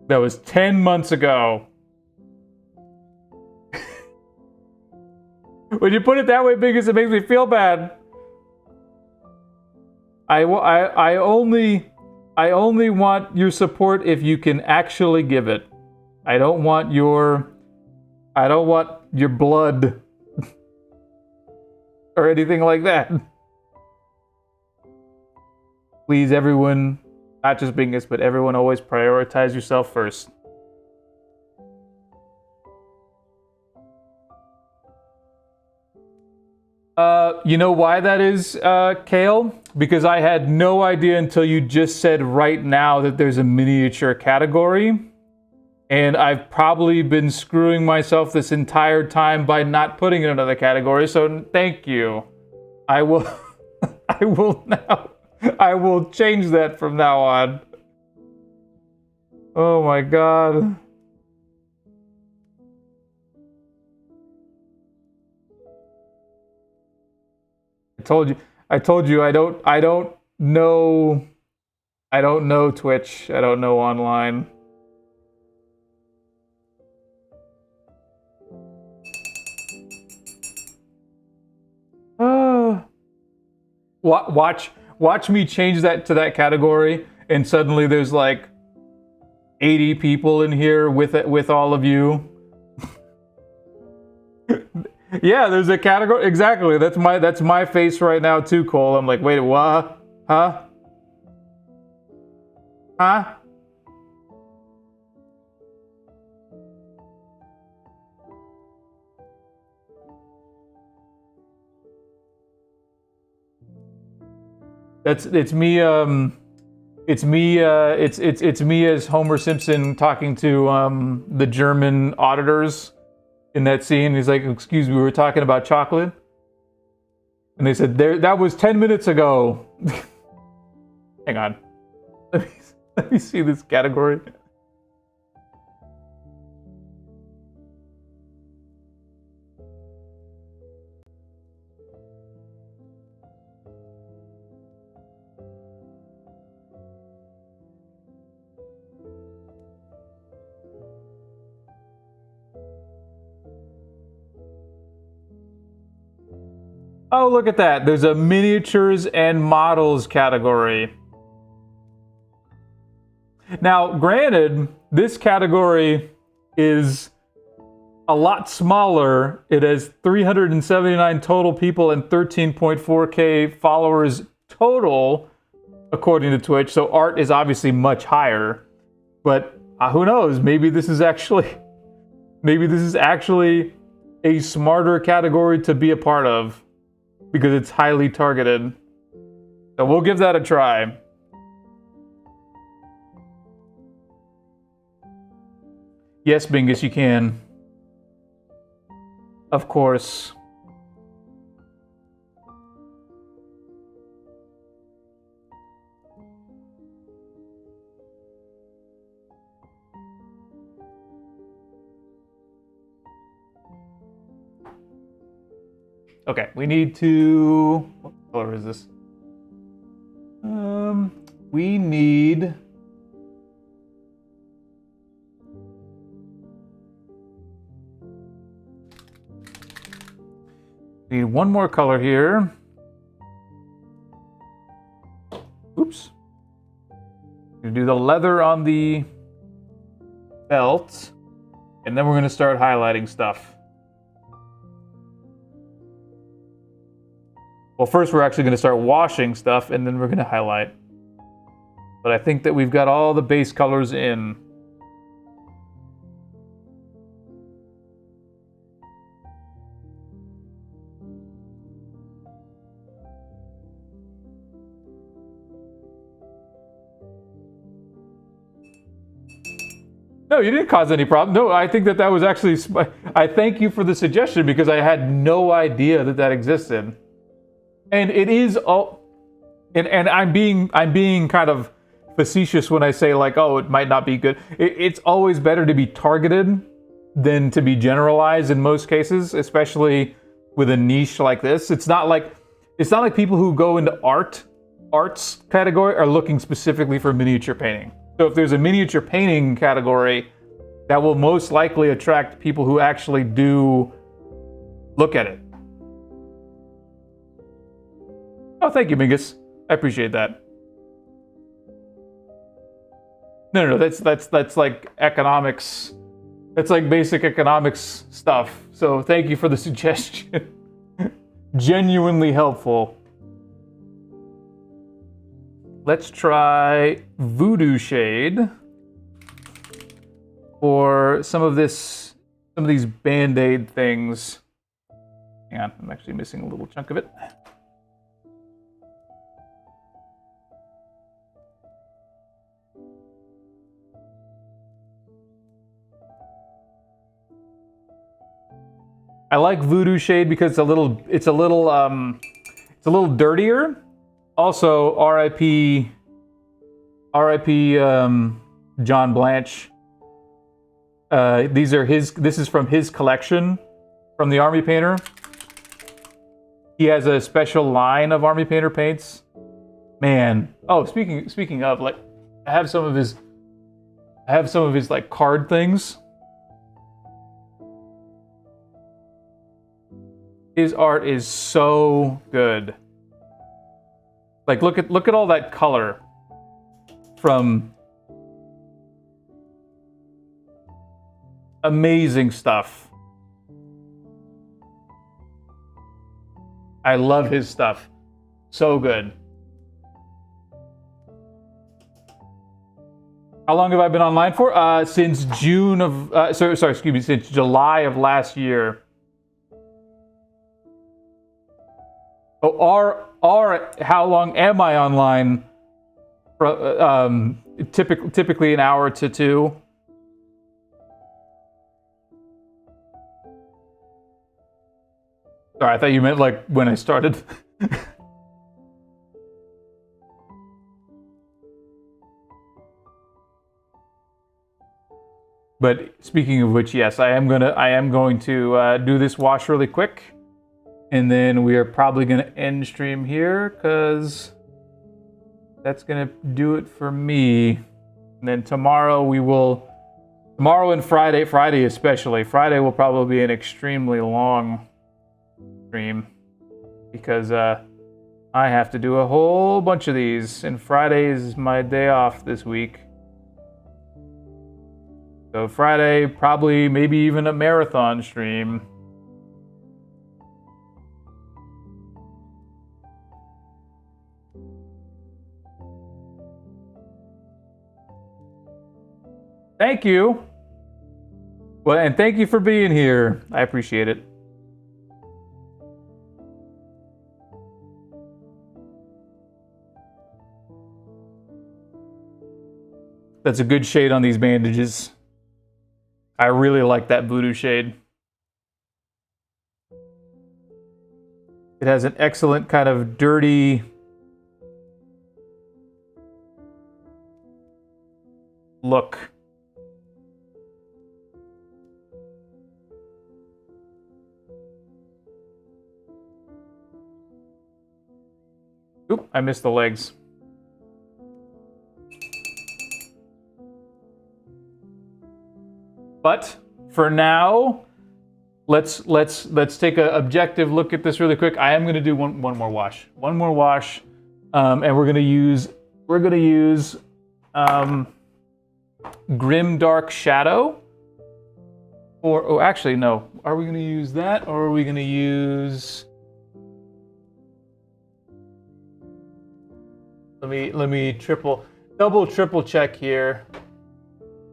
That was 10 months ago. When you put it that way, Biggest, it makes me feel bad. I only want your support if you can actually give it. I don't want your blood or anything like that. Please, everyone, not just Biggest, but everyone, always prioritize yourself first. You know why that is, Kale? Because I had no idea until you just said right now that there's a miniature category. And I've probably been screwing myself this entire time by not putting it in another category, so thank you. I will I will change that from now on. Oh my god. I told you I don't know Twitch. I don't know online. Watch me change that to that category, and suddenly there's like 80 people in here with all of you. Yeah, there's a category. Exactly. That's my face right now too, Cole. I'm like, wait, what? Huh? Huh? It's me as Homer Simpson talking to the German auditors in that scene. He's like, excuse me, we were talking about chocolate. And they said, that was 10 minutes ago. Hang on. Let me see this category. Oh, look at that. There's a miniatures and models category. Now, granted, this category is a lot smaller. It has 379 total people and 13.4K followers total, according to Twitch. So art is obviously much higher. But who knows? Maybe this is actually a smarter category to be a part of, because it's highly targeted. So we'll give that a try. Yes, Bingus, you can. Of course. Okay, we need to... What color is this? We need... Need one more color here. Oops. We're gonna do the leather on the belt, and then we're gonna start highlighting stuff. Well, first we're actually gonna start washing stuff, and then we're gonna highlight. But I think that we've got all the base colors in. No, you didn't cause any problem. No, I think that was actually... I thank you for the suggestion, because I had no idea that existed. And it is all... And I'm being kind of facetious when I say, like, oh, it might not be good. It's always better to be targeted than to be generalized in most cases, especially with a niche like this. It's not like people who go into arts category are looking specifically for miniature painting. So if there's a miniature painting category, that will most likely attract people who actually do look at it. Oh, thank you, Mingus. I appreciate that. No, that's like economics. That's like basic economics stuff. So thank you for the suggestion. Genuinely helpful. Let's try Voodoo Shade for some of these Band-Aid things. Hang on, I'm actually missing a little chunk of it. I like Voodoo Shade because it's a little dirtier. Also, R.I.P. John Blanche. This is from his collection, from the Army Painter. He has a special line of Army Painter paints. Man, oh, speaking of, like, I have some of his like card things. His art is so good. Like, look at all that color from amazing stuff. I love his stuff. So good. How long have I been online for? Since June of since July of last year. Or how long am I online? Typically an hour to 2. Sorry, I thought you meant like when I started. But speaking of which, yes, I am going to do this wash really quick. And then we are probably going to end stream here because that's going to do it for me. And then tomorrow and Friday especially. Friday will probably be an extremely long stream because I have to do a whole bunch of these. And Friday is my day off this week. So Friday, probably maybe even a marathon stream. Thank you. Well, and thank you for being here. I appreciate it. That's a good shade on these bandages. I really like that Voodoo Shade. It has an excellent kind of dirty look. Oop, I missed the legs. But for now, let's take an objective look at this really quick. I am going to do one more wash, and we're going to use Grim Dark Shadow. Or actually no, are we going to use that, or are we going to use? Let me triple check here.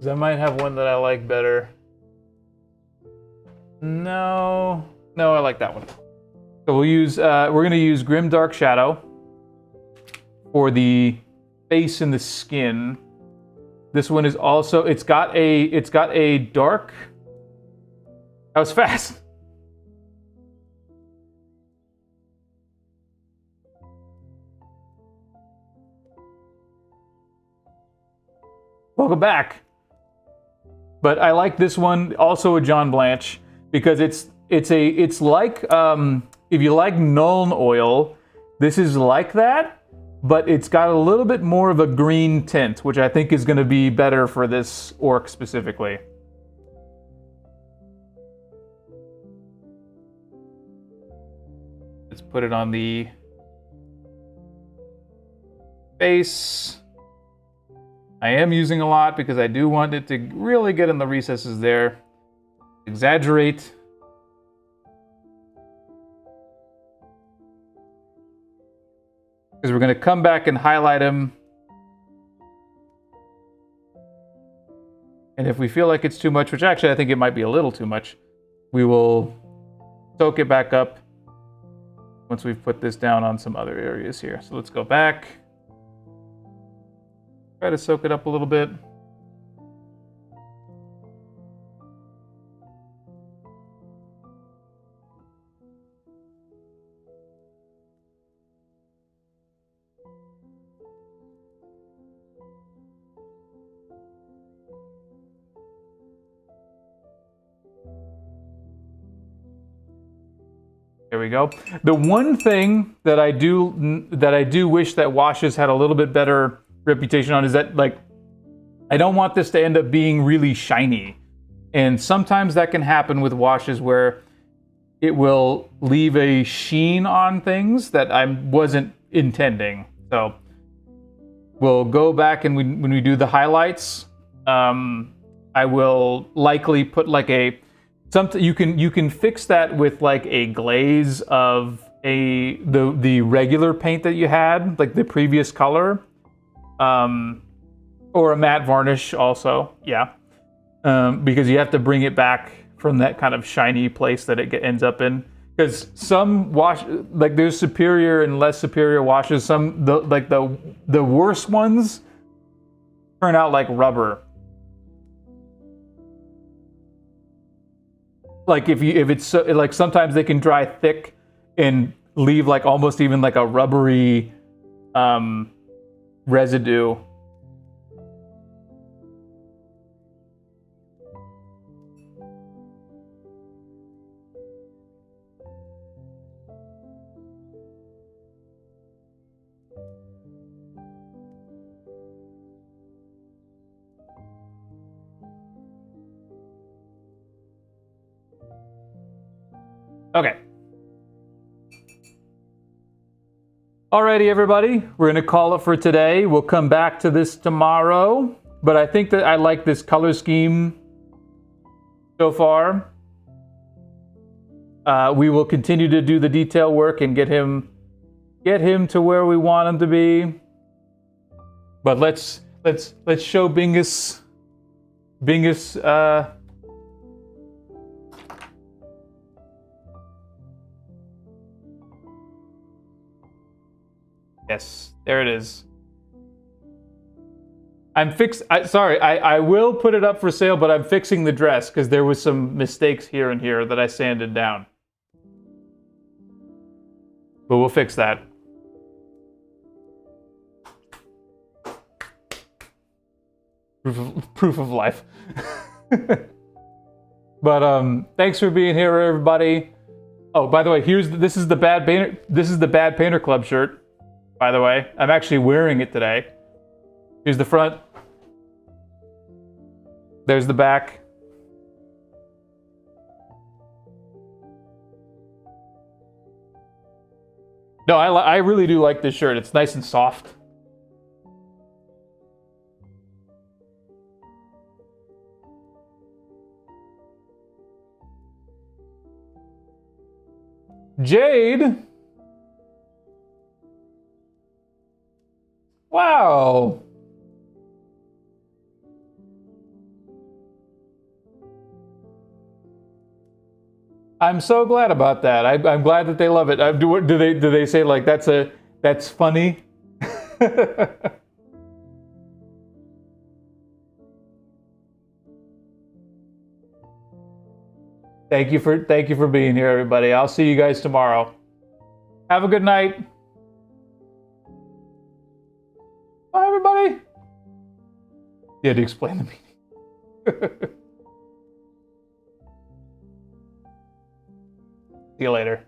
I might have one that I like better. No, I like that one. So we're gonna use Grim Dark Shadow for the face and the skin. This one is also, it's got a dark. That was fast. Welcome back. But I like this one, also a John Blanche, because it's like if you like Nuln Oil, this is like that, but it's got a little bit more of a green tint, which I think is going to be better for this orc specifically. Let's put it on the face. I am using a lot because I do want it to really get in the recesses there. Exaggerate. Because we're going to come back and highlight him. And if we feel like it's too much, which actually I think it might be a little too much, we will soak it back up once we've put this down on some other areas here. So let's go back. Try to soak it up a little bit. There we go. The one thing that I do wish that washes had a little bit better reputation on is that, like, I don't want this to end up being really shiny. And sometimes that can happen with washes where it will leave a sheen on things that I wasn't intending. So we'll go back and when we do the highlights, I will likely put like you can fix that with like a glaze of the regular paint that you had, like the previous color, or a matte varnish also, yeah, because you have to bring it back from that kind of shiny place that it ends up in. Because some wash, like there's superior and less superior washes. Some the worst ones turn out like rubber. Like if it's so, like sometimes they can dry thick and leave like almost even like a rubbery residue. Okay. Alrighty, everybody. We're going to call it for today. We'll come back to this tomorrow. But I think that I like this color scheme so far. We will continue to do the detail work and get him to where we want him to be. But let's show Bingus. Yes, there it is. I will put it up for sale, but I'm fixing the dress because there was some mistakes here and here that I sanded down. But we'll fix that. Proof of life. But thanks for being here, everybody. Oh, by the way, this is the Bad Painter Club shirt. By the way, I'm actually wearing it today. Here's the front. There's the back. No, I really do like this shirt. It's nice and soft. Jade. Wow. I'm so glad about that. I'm glad that they love it. Do they say like that's funny? Thank you for being here, everybody. I'll see you guys tomorrow. Have a good night. Bye, everybody. You had to explain the meaning. See you later.